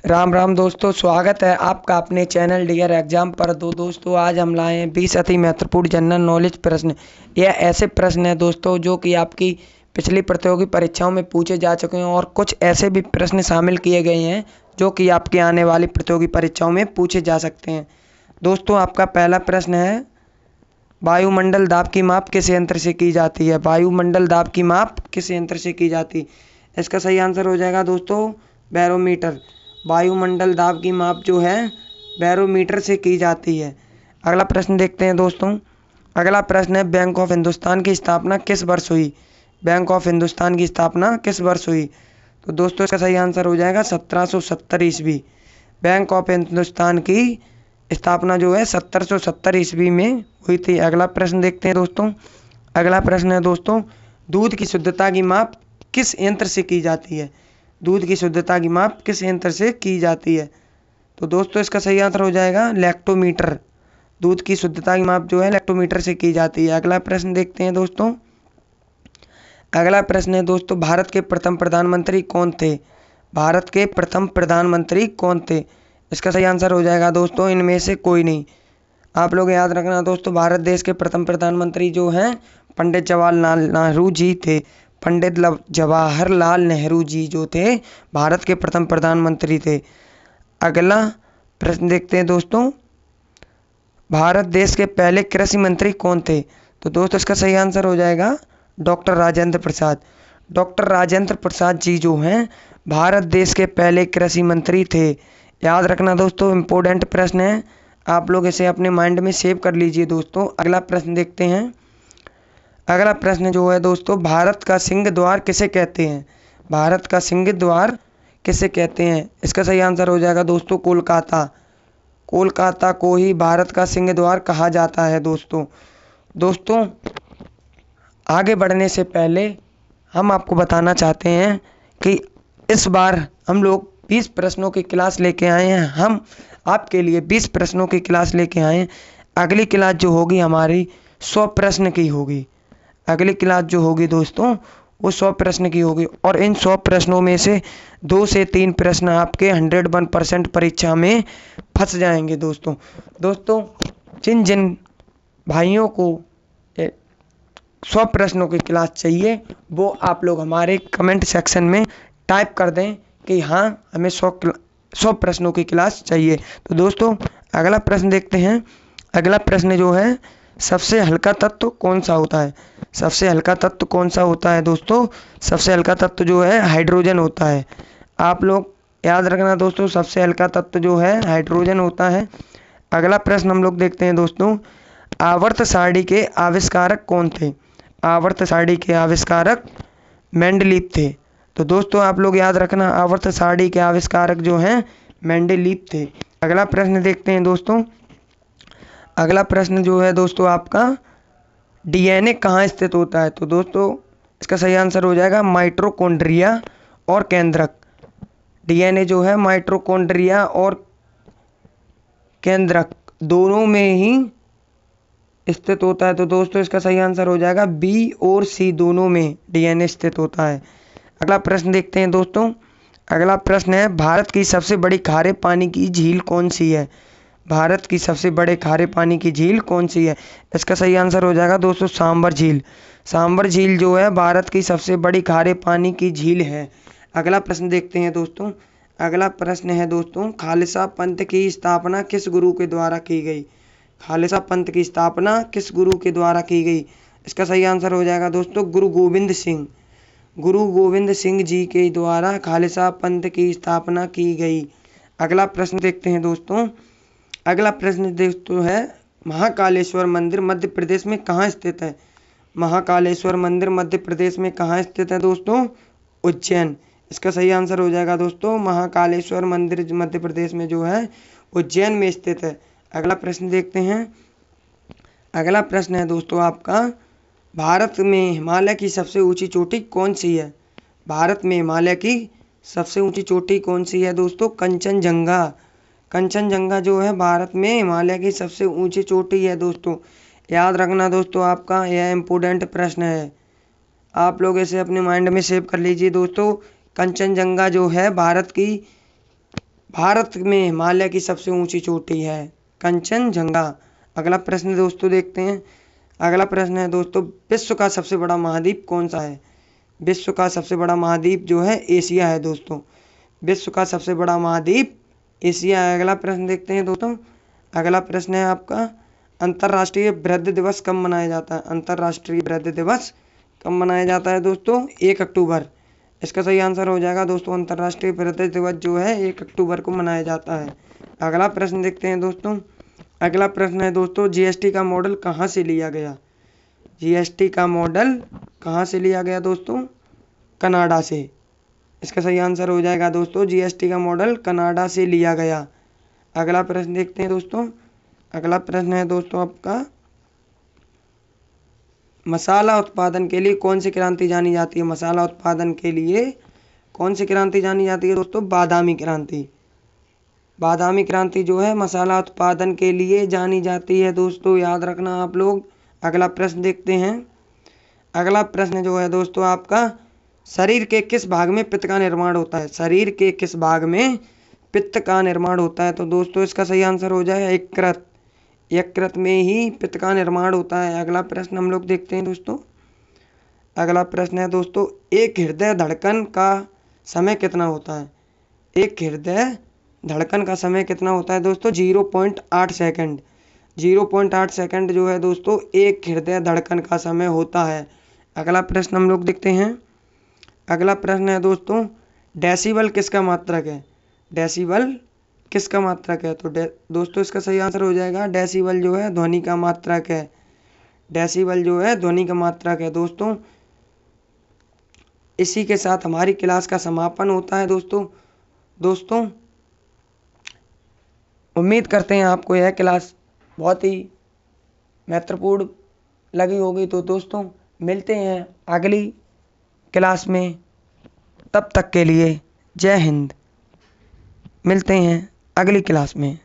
राम राम दोस्तों, स्वागत है आपका अपने चैनल डियर एग्जाम पर। दोस्तों आज हम लाए हैं 20 अति महत्वपूर्ण जनरल नॉलेज प्रश्न। यह ऐसे प्रश्न हैं दोस्तों जो कि आपकी पिछली प्रतियोगी परीक्षाओं में पूछे जा चुके हैं और कुछ ऐसे भी प्रश्न शामिल किए गए हैं जो कि आपकी आने वाली प्रतियोगी परीक्षाओं में पूछे जा सकते हैं। दोस्तों आपका पहला प्रश्न है, वायुमंडल दाब की माप किस यंत्र से की जाती है? वायुमंडल दाब की माप किस यंत्र से की जाती है? इसका सही आंसर हो जाएगा दोस्तों बैरोमीटर। वायुमंडल दाब की माप जो है बैरोमीटर से की जाती है। अगला प्रश्न देखते हैं दोस्तों। अगला प्रश्न है, बैंक ऑफ हिंदुस्तान की स्थापना किस वर्ष हुई? बैंक ऑफ हिंदुस्तान की स्थापना किस वर्ष हुई? तो दोस्तों इसका सही आंसर हो जाएगा 1770 ईस्वी। बैंक ऑफ हिंदुस्तान की स्थापना जो है 1770 ईस्वी में हुई थी। अगला प्रश्न देखते हैं दोस्तों। अगला प्रश्न है दोस्तों, दूध की शुद्धता की माप किस यंत्र से की जाती है? दूध की शुद्धता की माप किस यंत्र से की जाती है? तो दोस्तों इसका सही आंसर हो जाएगा लैक्टोमीटर। दूध की शुद्धता की माप जो है लैक्टोमीटर से की जाती है। अगला प्रश्न देखते हैं दोस्तों। अगला प्रश्न है दोस्तों, भारत के प्रथम प्रधानमंत्री कौन थे? भारत के प्रथम प्रधानमंत्री कौन थे? इसका सही आंसर हो जाएगा दोस्तों इनमें से कोई नहीं। आप लोग याद रखना दोस्तों, भारत देश के प्रथम प्रधानमंत्री जो हैं पंडित जवाहरलाल नेहरू जी थे। पंडित जवाहरलाल नेहरू जी जो थे भारत के प्रथम प्रधानमंत्री थे। अगला प्रश्न देखते हैं दोस्तों। भारत देश के पहले कृषि मंत्री कौन थे? तो दोस्तों इसका सही आंसर हो जाएगा डॉक्टर राजेंद्र प्रसाद। डॉक्टर राजेंद्र प्रसाद जी जो हैं भारत देश के पहले कृषि मंत्री थे। याद रखना दोस्तों, इम्पोर्टेंट प्रश्न है, आप लोग इसे अपने माइंड में सेव कर लीजिए दोस्तों। अगला प्रश्न देखते हैं। अगला प्रश्न जो है दोस्तों, भारत का सिंह द्वार किसे कहते हैं? भारत का सिंह द्वार किसे कहते हैं? इसका सही आंसर हो जाएगा दोस्तों कोलकाता। कोलकाता को ही भारत का सिंह द्वार कहा जाता है दोस्तों आगे बढ़ने से पहले हम आपको बताना चाहते हैं कि इस बार हम लोग 20 प्रश्नों की क्लास लेके आए हैं। हम आपके लिए 20 प्रश्नों की क्लास लेके आए हैं। अगली क्लास जो होगी हमारी 100 प्रश्न की होगी। अगली क्लास जो होगी दोस्तों वो 100 प्रश्न की होगी और इन 100 प्रश्नों में से 2 से 3 प्रश्न आपके 101% परीक्षा में फंस जाएंगे दोस्तों। जिन जिन भाइयों को 100 प्रश्नों की क्लास चाहिए वो आप लोग हमारे कमेंट सेक्शन में टाइप कर दें कि हाँ हमें 100 प्रश्नों की क्लास चाहिए। तो दोस्तों अगला प्रश्न देखते हैं। अगला प्रश्न जो है, सबसे हल्का तत्व कौन सा होता है? सबसे हल्का तत्व कौन सा होता है दोस्तों? सबसे हल्का तत्व जो है हाइड्रोजन होता है। आप लोग याद रखना दोस्तों, सबसे हल्का तत्व जो है हाइड्रोजन होता है। अगला प्रश्न हम लोग देखते हैं दोस्तों। आवर्त सारणी के आविष्कारक कौन थे? आवर्त सारणी के आविष्कारक मेंडलीव थे। तो दोस्तों आप लोग याद रखना, आवर्त सारणी के आविष्कारक जो हैं मेंडलीव थे। अगला प्रश्न देखते हैं दोस्तों। अगला प्रश्न जो है दोस्तों आपका, डीएनए कहाँ स्थित होता है? तो दोस्तों इसका सही आंसर हो जाएगा माइटोकॉन्ड्रिया और केंद्रक। डीएनए जो है माइटोकॉन्ड्रिया और केंद्रक दोनों में ही स्थित होता है। तो दोस्तों इसका सही आंसर हो जाएगा बी और सी, दोनों में डीएनए स्थित होता है। अगला प्रश्न देखते हैं दोस्तों। अगला प्रश्न है, भारत की सबसे बड़ी खारे पानी की झील कौन सी है? भारत की सबसे बड़े खारे पानी की झील कौन सी है? इसका सही आंसर हो जाएगा दोस्तों सांबर झील। सांबर झील जो है भारत की सबसे बड़ी खारे पानी की झील है। अगला प्रश्न देखते हैं दोस्तों। अगला प्रश्न है दोस्तों, खालसा पंथ की स्थापना किस गुरु के द्वारा की गई? खालसा पंथ की स्थापना किस गुरु के द्वारा की गई? इसका सही आंसर हो जाएगा दोस्तों गुरु गोविंद सिंह। गुरु गोविंद सिंह जी के द्वारा खालसा पंथ की स्थापना की गई। अगला प्रश्न देखते हैं दोस्तों। अगला प्रश्न दोस्तों है, महाकालेश्वर मंदिर मध्य प्रदेश में कहाँ स्थित है? महाकालेश्वर मंदिर मध्य प्रदेश में कहाँ स्थित है दोस्तों? उज्जैन। इसका सही आंसर हो जाएगा दोस्तों महाकालेश्वर मंदिर मध्य प्रदेश में जो है उज्जैन में स्थित है। अगला प्रश्न देखते हैं। अगला प्रश्न है दोस्तों आपका, भारत में हिमालय की सबसे ऊंची चोटी कौन सी है? भारत में हिमालय की सबसे ऊंची चोटी कौन सी है दोस्तों? कंचनजंगा। कंचनजंगा जो है भारत में हिमालय की सबसे ऊंची चोटी है दोस्तों। याद रखना दोस्तों, आपका यह इम्पोर्टेंट प्रश्न है, आप लोग इसे अपने माइंड में सेव कर लीजिए दोस्तों। कंचनजंगा जो है भारत की भारत में हिमालय की सबसे ऊंची चोटी है कंचनजंगा। अगला प्रश्न दोस्तों देखते हैं। अगला प्रश्न है दोस्तों, विश्व का सबसे बड़ा महाद्वीप कौन सा है? विश्व का सबसे बड़ा महाद्वीप जो है एशिया है दोस्तों। विश्व का सबसे बड़ा महाद्वीप एशिया है। अगला प्रश्न देखते हैं दोस्तों। अगला प्रश्न है आपका, अंतर्राष्ट्रीय वृद्ध दिवस कब मनाया जाता है? अंतर्राष्ट्रीय वृद्ध दिवस कब मनाया जाता है दोस्तों? 1 अक्टूबर। इसका सही आंसर हो जाएगा दोस्तों, अंतर्राष्ट्रीय वृद्ध दिवस जो है 1 अक्टूबर को मनाया जाता है। अगला प्रश्न देखते हैं दोस्तों। अगला प्रश्न है दोस्तों, जीएसटी का मॉडल कहाँ से लिया गया? जीएसटी का मॉडल कहाँ से लिया गया दोस्तों? कनाडा से। इसका सही आंसर हो जाएगा दोस्तों, जीएसटी का मॉडल कनाडा से लिया गया। अगला प्रश्न देखते हैं दोस्तों। अगला प्रश्न है दोस्तों आपका, मसाला उत्पादन के लिए कौन सी क्रांति जानी जाती है? मसाला उत्पादन के लिए कौन सी क्रांति जानी जाती है दोस्तों? बादामी क्रांति। बादामी क्रांति जो है मसाला उत्पादन के लिए जानी जाती है दोस्तों, याद रखना आप लोग। अगला प्रश्न देखते हैं। अगला प्रश्न जो है दोस्तों आपका, शरीर के किस भाग में पित्त का निर्माण होता है? शरीर के किस भाग में पित्त का निर्माण होता है? तो दोस्तों इसका सही आंसर हो जाएगा यकृत। यकृत में ही पित्त का निर्माण होता है। अगला प्रश्न हम लोग देखते हैं दोस्तों। अगला प्रश्न है दोस्तों, एक हृदय धड़कन का समय कितना होता है? एक हृदय धड़कन का समय कितना होता है दोस्तों? 0.8 सेकंड। 0.8 सेकंड जो है दोस्तों एक हृदय धड़कन का समय होता है। अगला प्रश्न हम लोग देखते हैं। अगला प्रश्न है दोस्तों, डेसिबल किसका मात्रक है? डेसिबल किसका मात्रक है? तो दोस्तों इसका सही आंसर हो जाएगा, डेसिबल जो है ध्वनि का मात्रक है। डेसिबल जो है ध्वनि का मात्रक है दोस्तों। इसी के साथ हमारी क्लास का समापन होता है दोस्तों उम्मीद करते हैं आपको यह क्लास बहुत ही महत्वपूर्ण लगी होगी। तो दोस्तों मिलते हैं अगली क्लास में, तब तक के लिए जय हिंद। मिलते हैं अगली क्लास में।